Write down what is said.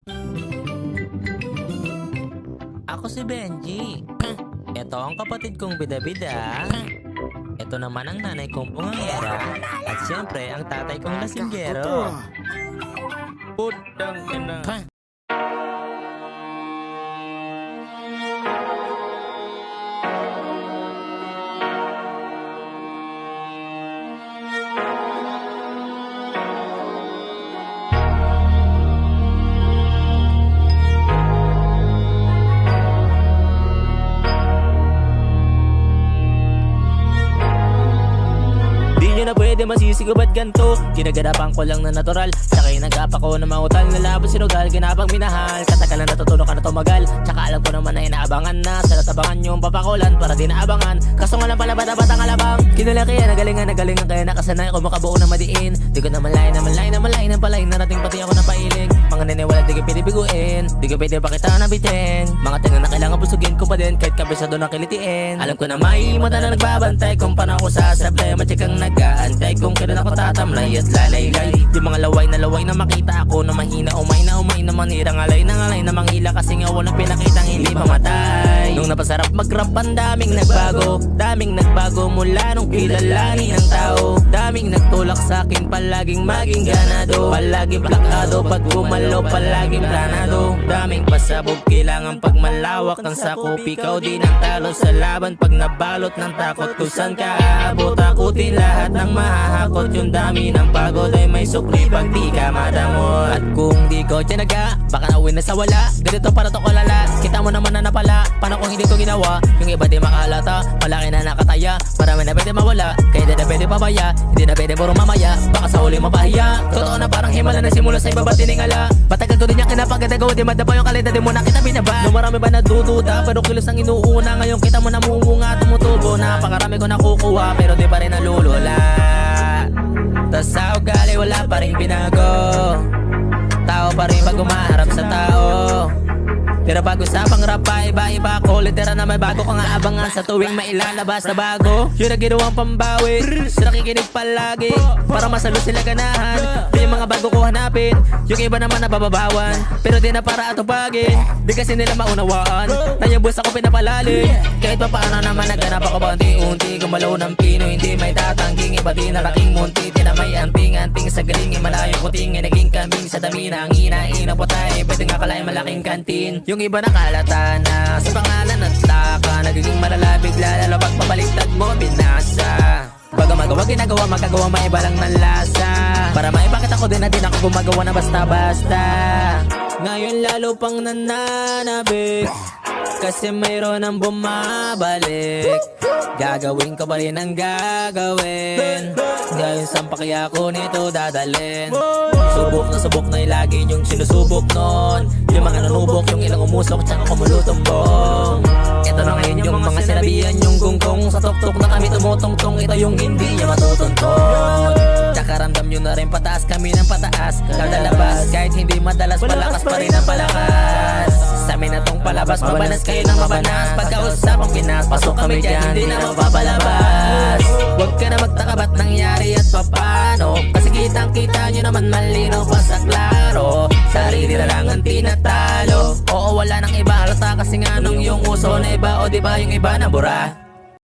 Ako si Benji. Ito ang kapatid kong bida-bida. Ito naman ang nanay kong bungangera. At siyempre, ang tatay kong lasinggero. Putang ina. Di nyo na pwede masisigaw ba't ganto? Ginaganapan ko lang na natural. Sakay nag-apa ko na mautang na labas sinugal. Ginapang minahal, katagalan natutunan ka na tumagal. Tsaka alam ko naman na inaabangan na. Sa natabangan yung papakulan para di naabangan. Kaso nga lang pala bata-batang alabang. Kinalakihan, nagalingan kaya nakasanay ko makabuo na madiin. Di ko naman lain ang palain. Narating pati ako na pailing. Mga niniwala di ko pwede biguin. Di ko pwede pakita na bitin. Mga tinga na kailangan busugin ko pa din. Kahit kabisado na kilitiin. Alam ko na may mata na nagbabantay. Kung paano ako sasablay, matsikang nag-aantay. Kung kailan ako tatamlay at lalaylay. Yung mga laway na makita ako na mahina. Umay na manirang alay na mangila. Kasi nga walang pinakitang hindi pamatay. Nung napasarap mag-rap ang daming nagbago mula nung kilalanin ng tao. Daming nagtulak sa akin, palaging maging ganado. Palaging plakado, pag gumalaw palaging planado. Daming pasabog, kailangan pag malawak ng sakop. Ikaw din ang talo sa laban pag nabalot ng takot. Kung saan ka aabot, takutin lahat ng mahahakot. Yung dami ng pagod ay may sukli pag di ka madamot. At kung di ko tiyanaga, baka nauwi na sa wala. Ganito para to kalala, kita mo naman na napala. Paano kung hindi ko ginawa? Yung iba di makalata, malaki na nakataya. Marami na pwede mawala, kaya di na pwede pabaya. Hindi na pwede puro mamaya, baka sa huli mapahiya. Totoo na parang himala na simula sa ibaba tiningala. Matagal ko din niya kinapagdagaw, di madaba yung kalidad, di mo na kita binaba. Nung marami ba nadududa, pero kilos ang inuuna. Ngayon kita mo namumunga, tumutubo. Napakarami ko nakukuha, pero di pa rin nalulula. Tas sa ugali wala pa rin binago. Tao pa rin pag umaharap sa tao. Pero pag usapang rap pa iba-iba ko. Litera na may bago kang aabangan sa tuwing mailalabas na bago. Yun ang ginawang pambawi, sila nakikinig palagi para masalo sila ganahan. Di yung mga bago ko hanapin, yung iba naman nabababawan. Pero di na para atupagin, di kasi nila maunawaan na yung buwas ako pinapalalim. Kahit pa paano naman naghanap ako ba unti-unti. Gumalaw ng pino, hindi may tatangging. Iba di naraking munti, di na may anting-anting. Sa galing, malayong puting, naging kambing. Sa dami na ang hinain ang putay, pwede nga kalay malaking kantin. Yung iba nakalata na sa pangalan ng taka. Nagiging malala bigla, lalo pag pabaliktad mo binasa. Baga magawa ginagawa, magagawa maiba lang ng lasa. Para maipakit ako din na din ako gumagawa na basta-basta. Ngayon lalo pang nananabik, kasi mayroon ang bumabalik. Gagawin ko pa rin ang gagawin. Ngayon saan pa kaya ko nito dadalhin? Subok na yung lagi yung sinusubok nun. Yung mga nanubok, yung ilang umusok, tsaka kumulutumbong. Ito na ngayon yung mga sinabihan, yung gungkong. Sa tuktok na kami tumutungtong, ito yung hindi niya matutuntong. Tsaka ramdam nyo na rin pataas kami ng pataas. Kadalabas, kahit hindi madalas, palakas pa rin ang palakas. Sa amin na tong palabas, mabanas kayo ng mabanas. Pagkausapang Pinas, pasok kami dyan, hindi na mapapalabas. Huwag ka na magtaka ba't nangyari at papano. Kasi kitang-kita nyo naman malinaw pa sa klaro. Sarili na lang ang tinatalo. Oo, wala nang iba halata kasi nga nung yung uso na iba. O diba yung iba na bura.